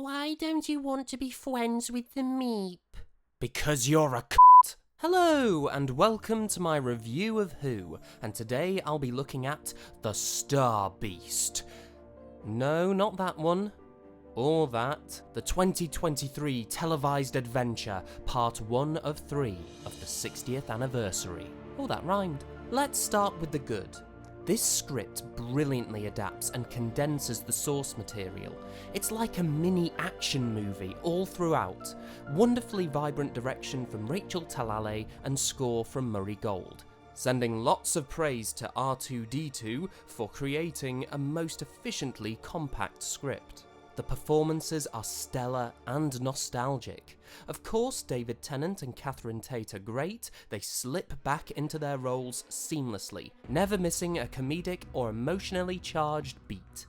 Why don't you want to be friends with the Meep? Because you're a c***. Hello, and welcome to my review of Who, and today I'll be looking at The Star Beast. No, not that one. Or that. The 2023 televised adventure, part 1 of 3 of the 60th anniversary. Oh, that rhymed. Let's start with the good. This script brilliantly adapts and condenses the source material. It's like a mini action movie all throughout. Wonderfully vibrant direction from Rachel Talalay and score from Murray Gold. Sending lots of praise to R2-D2 for creating a most efficiently compact script. The performances are stellar and nostalgic. Of course, David Tennant and Catherine Tate are great. They slip back into their roles seamlessly, never missing a comedic or emotionally charged beat.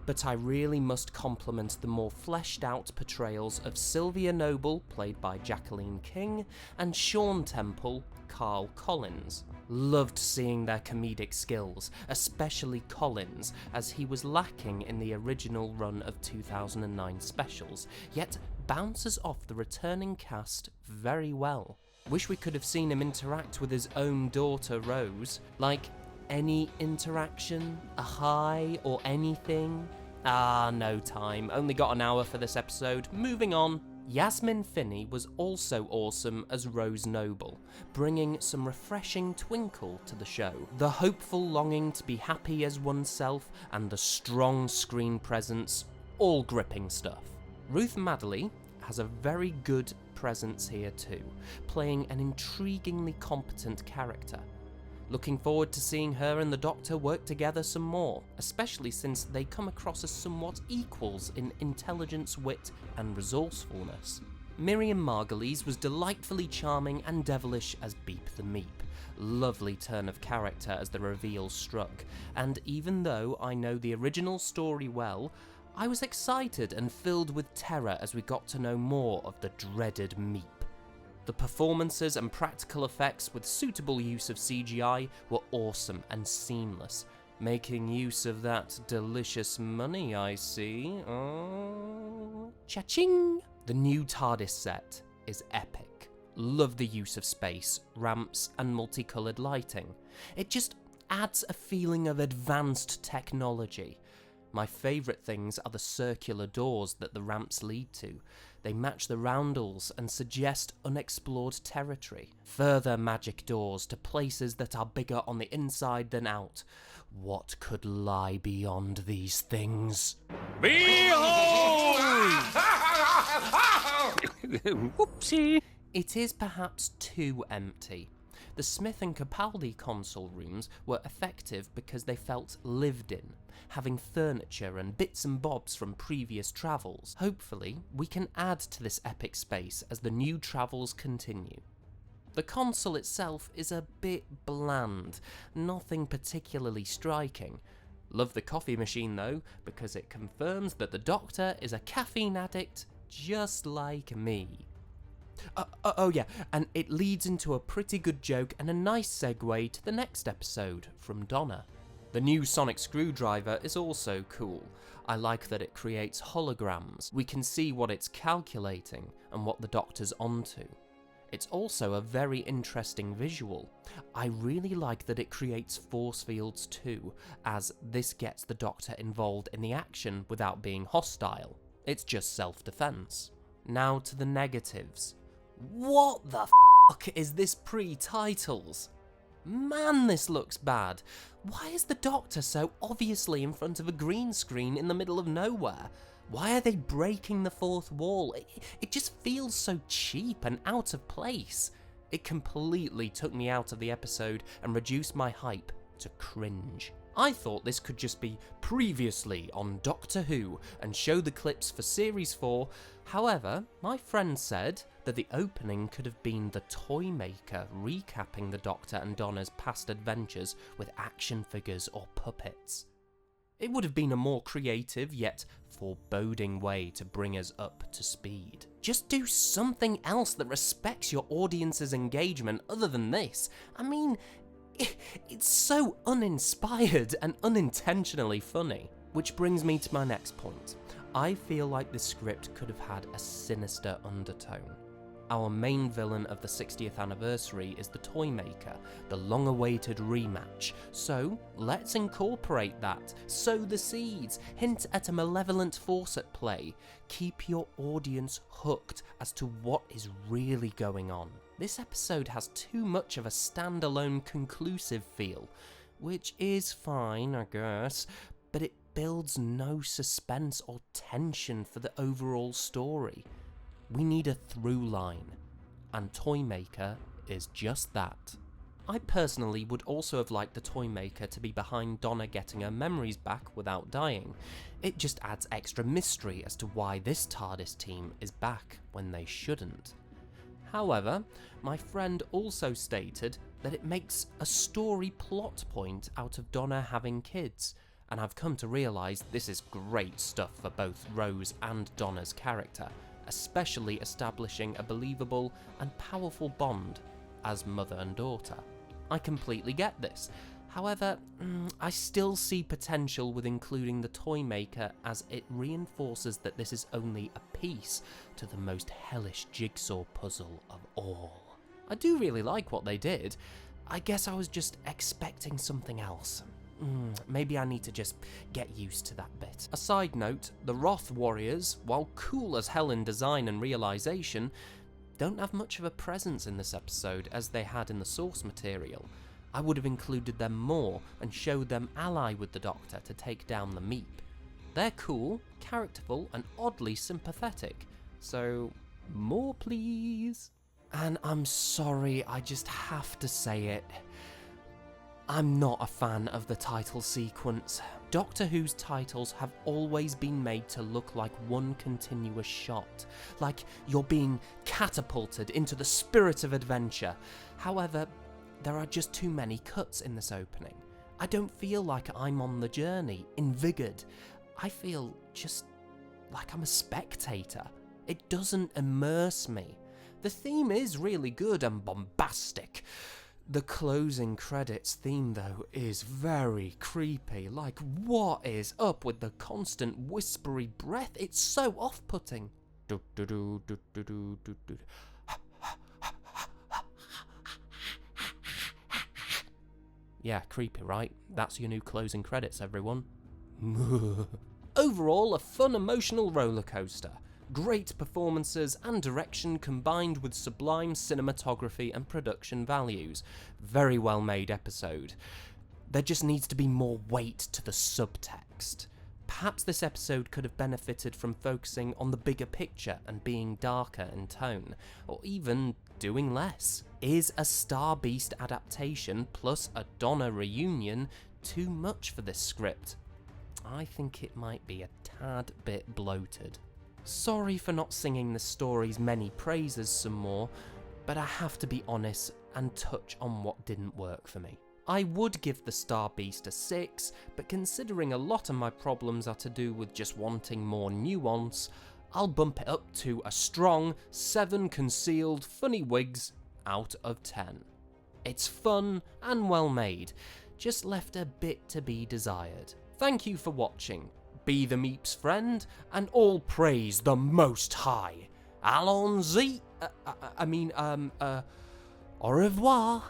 But I really must compliment the more fleshed out portrayals of Sylvia Noble, played by Jacqueline King, and Sean Temple, Carl Collins. Loved seeing their comedic skills, especially Collins, as he was lacking in the original run of 2009 specials, yet bounces off the returning cast very well. Wish we could have seen him interact with his own daughter Rose, like any interaction, a hi or anything. No time, only got an hour for this episode, moving on. Yasmin Finney was also awesome as Rose Noble, bringing some refreshing twinkle to the show. The hopeful longing to be happy as oneself and the strong screen presence, all gripping stuff. Ruth Madeley has a very good presence here too, playing an intriguingly competent character. Looking forward to seeing her and the Doctor work together some more, especially since they come across as somewhat equals in intelligence, wit, and resourcefulness. Miriam Margolyes was delightfully charming and devilish as Beep the Meep. Lovely turn of character as the reveal struck, and even though I know the original story well, I was excited and filled with terror as we got to know more of the dreaded Meep. The performances and practical effects with suitable use of CGI were awesome and seamless, making use of that delicious money I see. Cha-ching! The new TARDIS set is epic. Love the use of space, ramps and multicoloured lighting. It just adds a feeling of advanced technology. My favourite things are the circular doors that the ramps lead to. They match the roundels and suggest unexplored territory. Further magic doors to places that are bigger on the inside than out. What could lie beyond these things? Behold! Whoopsie! It is perhaps too empty. The Smith and Capaldi console rooms were effective because they felt lived in, having furniture and bits and bobs from previous travels. Hopefully, we can add to this epic space as the new travels continue. The console itself is a bit bland, nothing particularly striking. Love the coffee machine though, because it confirms that the Doctor is a caffeine addict just like me. Oh yeah, and it leads into a pretty good joke and a nice segue to the next episode from Donna. The new sonic screwdriver is also cool. I like that it creates holograms. We can see what it's calculating and what the Doctor's onto. It's also a very interesting visual. I really like that it creates force fields too, as this gets the Doctor involved in the action without being hostile. It's just self-defense. Now to the negatives. What the fuck is this pre-titles? Man, this looks bad. Why is the Doctor so obviously in front of a green screen in the middle of nowhere? Why are they breaking the fourth wall? It just feels so cheap and out of place. It completely took me out of the episode and reduced my hype to cringe. I thought this could just be previously on Doctor Who and show the clips for Series 4, however, my friend said that the opening could have been the Toymaker recapping the Doctor and Donna's past adventures with action figures or puppets. It would have been a more creative yet foreboding way to bring us up to speed. Just do something else that respects your audience's engagement other than this. I mean, it's so uninspired and unintentionally funny. Which brings me to my next point. I feel like this script could have had a sinister undertone. Our main villain of the 60th anniversary is the Toymaker, the long-awaited rematch. So, let's incorporate that, sow the seeds, hint at a malevolent force at play, keep your audience hooked as to what is really going on. This episode has too much of a standalone conclusive feel, which is fine, I guess, but it builds no suspense or tension for the overall story. We need a through line, and Toymaker is just that. I personally would also have liked the Toymaker to be behind Donna getting her memories back without dying. It just adds extra mystery as to why this TARDIS team is back when they shouldn't. However, my friend also stated that it makes a story plot point out of Donna having kids, and I've come to realise this is great stuff for both Rose and Donna's character, especially establishing a believable and powerful bond as mother and daughter. I completely get this. However, I still see potential with including the Toymaker, as it reinforces that this is only a piece to the most hellish jigsaw puzzle of all. I do really like what they did. I guess I was just expecting something else. Maybe I need to just get used to that bit. A side note, the Wrath Warriors, while cool as hell in design and realisation, don't have much of a presence in this episode as they had in the source material. I would have included them more and showed them ally with the Doctor to take down the Meep. They're cool, characterful and oddly sympathetic, so more please. And I'm sorry, I just have to say it. I'm not a fan of the title sequence. Doctor Who's titles have always been made to look like one continuous shot, like you're being catapulted into the spirit of adventure. However, there are just too many cuts in this opening. I don't feel like I'm on the journey, invigorated. I feel just like I'm a spectator. It doesn't immerse me. The theme is really good and bombastic. The closing credits theme, though, is very creepy. Like, what is up with the constant whispery breath? It's so off-putting. Yeah, creepy, right? That's your new closing credits, everyone. Overall, a fun, emotional roller coaster. Great performances and direction combined with sublime cinematography and production values. Very well made episode. There just needs to be more weight to the subtext. Perhaps this episode could have benefited from focusing on the bigger picture and being darker in tone, or even doing less. Is a Star Beast adaptation plus a Donna reunion too much for this script? I think it might be a tad bit bloated. Sorry for not singing the story's many praises some more, but I have to be honest and touch on what didn't work for me. I would give the Star Beast a 6, but considering a lot of my problems are to do with just wanting more nuance, I'll bump it up to a strong 7 concealed funny wigs out of 10. It's fun and well made, just left a bit to be desired. Thank you for watching. Be the Meep's friend, and all praise the Most High. Allons-y, au revoir.